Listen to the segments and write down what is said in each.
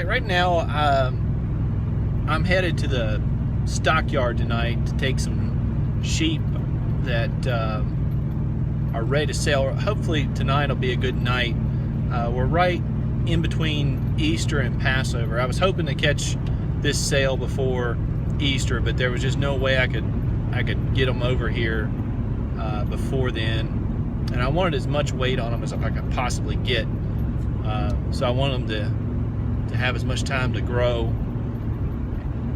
right now, I'm headed to the stockyard tonight to take some sheep that are ready to sell. Hopefully tonight will be a good night. We're right in between Easter and Passover. I was hoping to catch this sale before Easter, but there was just no way I could get them over here before then. And I wanted as much weight on them as I could possibly get. So I want them to have as much time to grow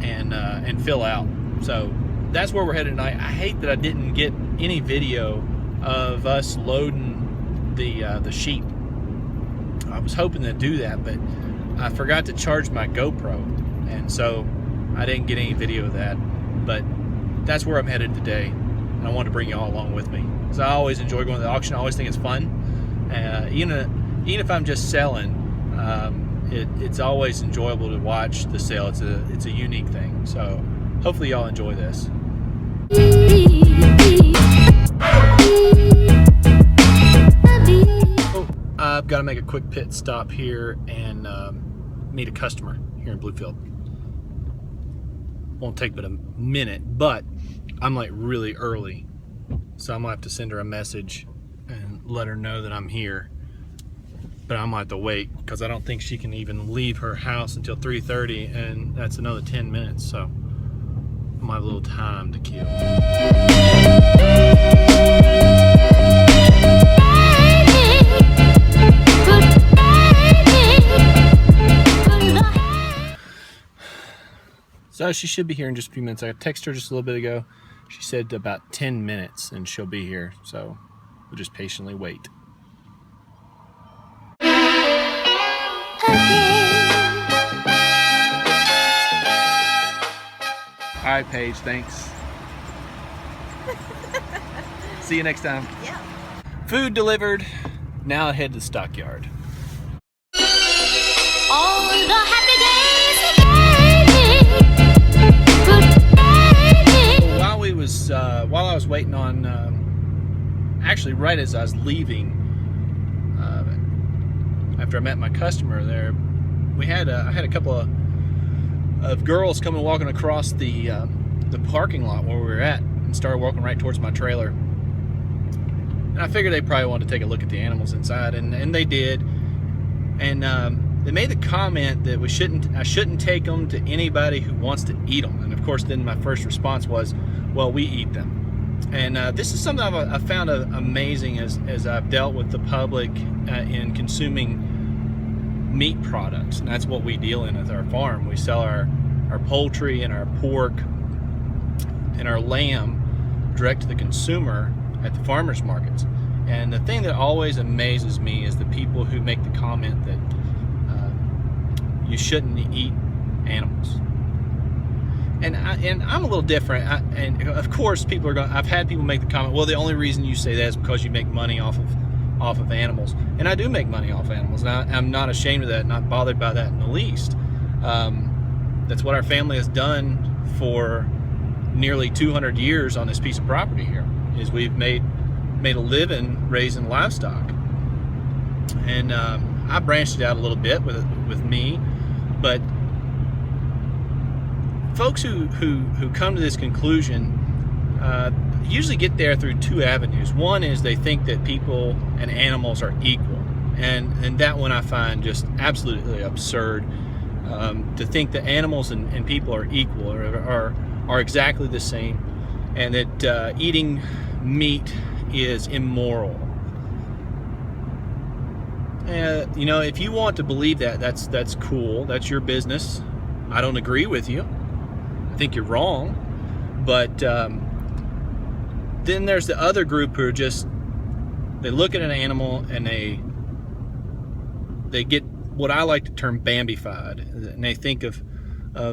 and fill out. So that's where we're headed tonight. I hate that I didn't get any video of us loading the sheep. I was hoping to do that, but I forgot to charge my GoPro, and so I didn't get any video of that. But that's where I'm headed today, and I wanted to bring you all along with me. So I always enjoy going to the auction. I always think it's fun. Even if I'm just selling, it's always enjoyable to watch the sale. It's a unique thing. So hopefully y'all enjoy this. I've got to make a quick pit stop here and meet a customer here in Bluefield. Won't take but a minute, but I'm like really early, so I'm gonna have to send her a message and let her know that I'm here. But I'm gonna have to wait because I don't think she can even leave her house until 3:30, and that's another 10 minutes. So I'm gonna have a little time to kill. So she should be here in just a few minutes. I texted her just a little bit ago. She said about 10 minutes and she'll be here. So we'll just patiently wait. All right, Paige, thanks. See you next time. Yeah. Food delivered. Now I head to the stockyard. All the happy days. While I was waiting on, actually right as I was leaving, after I met my customer there, I had a couple of girls coming walking across the parking lot where we were at and started walking right towards my trailer. And I figured they probably wanted to take a look at the animals inside, and they did. And they made the comment that I shouldn't take them to anybody who wants to eat them. And of course, then my first response was, well, we eat them. And this is something I found amazing as I've dealt with the public in consuming meat products. And that's what we deal in at our farm. We sell our poultry and our pork and our lamb direct to the consumer at the farmers markets. And the thing that always amazes me is the people who make the comment that you shouldn't eat animals. And I'm a little different. And of course, people are going. I've had people make the comment, well, the only reason you say that is because you make money off of animals. And I do make money off animals, and I'm not ashamed of that, not bothered by that in the least. That's what our family has done for nearly 200 years on this piece of property here. Is we've made a living raising livestock. And I branched it out a little bit with me, but folks who come to this conclusion usually get there through two avenues. One is they think that people and animals are equal, and that one I find just absolutely absurd. To think that animals and people are equal or are exactly the same, and that eating meat is immoral. You know, if you want to believe that, that's cool. That's your business. I don't agree with you. I think you're wrong. But then there's the other group who are they look at an animal and they get what I like to term Bambified, and they think of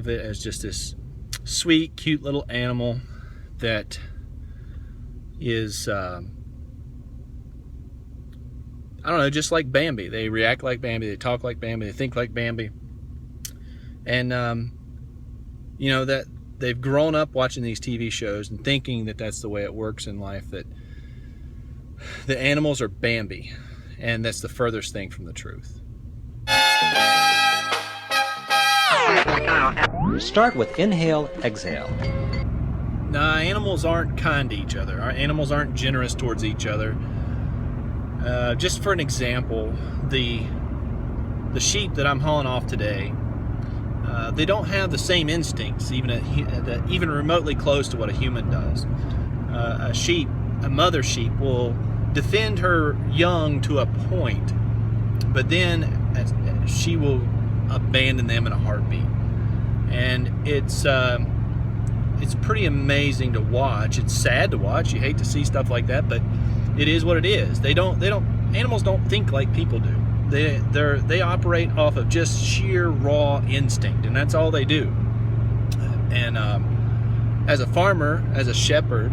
it as just this sweet, cute little animal that is I don't know, just like Bambi. They react like Bambi, they talk like Bambi, they think like Bambi. And you know, that they've grown up watching these TV shows and thinking that that's the way it works in life, that the animals are Bambi, and that's the furthest thing from the truth. Start with inhale, exhale. Nah, animals aren't kind to each other. Our animals aren't generous towards each other. Just for an example, the sheep that I'm hauling off today, they don't have the same instincts, even remotely close to what a human does. A mother sheep will defend her young to a point, but then she will abandon them in a heartbeat. And it's pretty amazing to watch. It's sad to watch. You hate to see stuff like that, but it is what it is. Animals don't think like people do. They operate off of just sheer raw instinct, and that's all they do. And as a farmer, as a shepherd,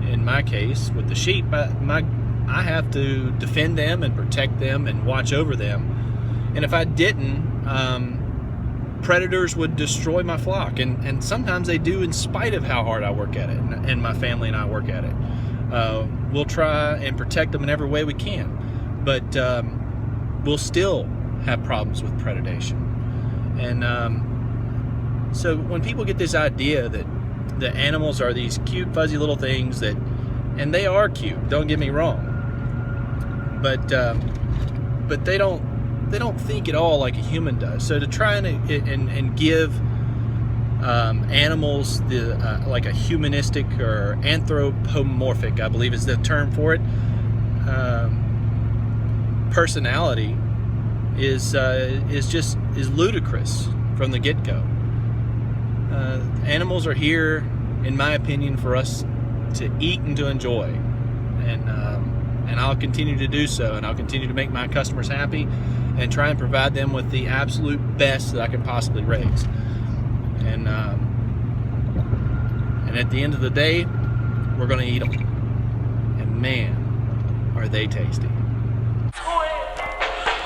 in my case with the sheep, I have to defend them and protect them and watch over them. And if I didn't, predators would destroy my flock, and sometimes they do, in spite of how hard I work at it, and my family and I work at it. We'll try and protect them in every way we can, but we'll still have problems with predation. And so when people get this idea that the animals are these cute, fuzzy little things and they are cute, don't get me wrong, but they don't think at all like a human does. So to try and give animals like a humanistic or anthropomorphic, I believe is the term for it, personality is ludicrous from the get-go. Animals are here, in my opinion, for us to eat and to enjoy, and I'll continue to do so, and I'll continue to make my customers happy and try and provide them with the absolute best that I can possibly raise. And at the end of the day, we're going to eat them. And man, are they tasty.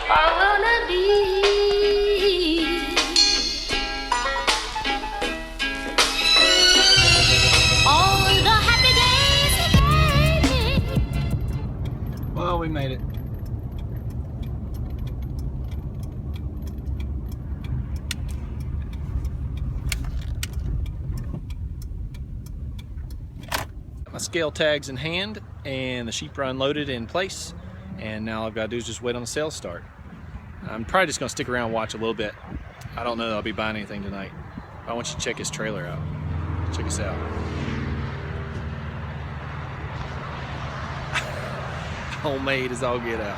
I wanna be all the happy days again. Well, we made it. My scale tags in hand and the sheep are unloaded in place, and now all I've got to do is just wait on the sales start. I'm probably just going to stick around and watch a little bit. I don't know that I'll be buying anything tonight. I want you to check his trailer out. Check us out. Homemade as all get out.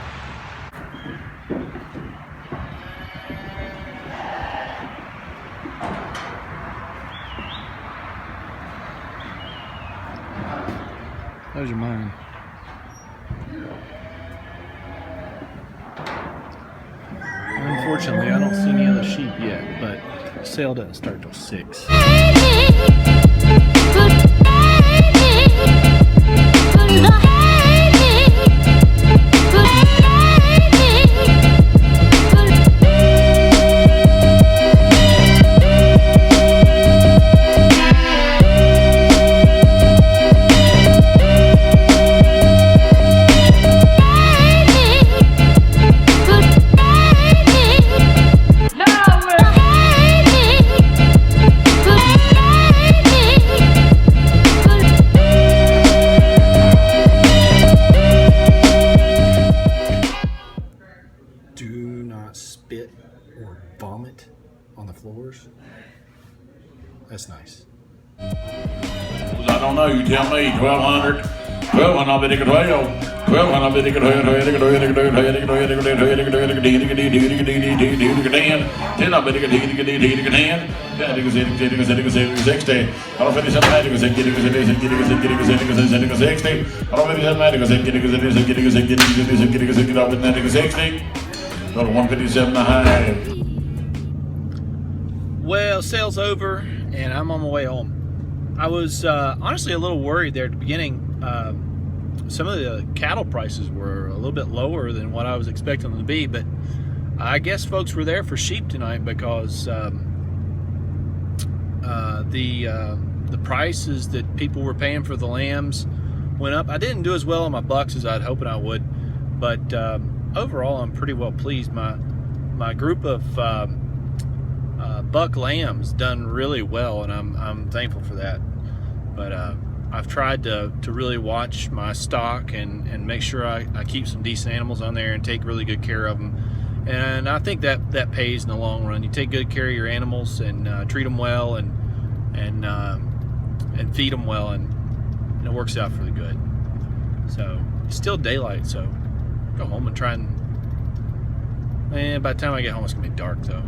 Those are mine. Unfortunately, I don't see any other sheep yet, but the sale doesn't start till 6. Do not spit or vomit on the floors. That's nice. I don't know, you tell me. 1200. 1200, I'll be taking 12. 1200, I'll be taking 12. 10, I'll be taking 10. 60. I don't finish up 60. Go to 157 and a half. Well, sale's over, and I'm on my way home. I was honestly a little worried there at the beginning. Some of the cattle prices were a little bit lower than what I was expecting them to be, but I guess folks were there for sheep tonight because the prices that people were paying for the lambs went up. I didn't do as well on my bucks as I'd hoped I would, but overall I'm pretty well pleased. My group of Buck lamb's done really well, and I'm thankful for that. But I've tried to really watch my stock and make sure I keep some decent animals on there and take really good care of them. And I think that pays in the long run. You take good care of your animals and treat them well and feed them well, and it works out for the good. So it's still daylight, so go home and try and by the time I get home it's gonna be dark though.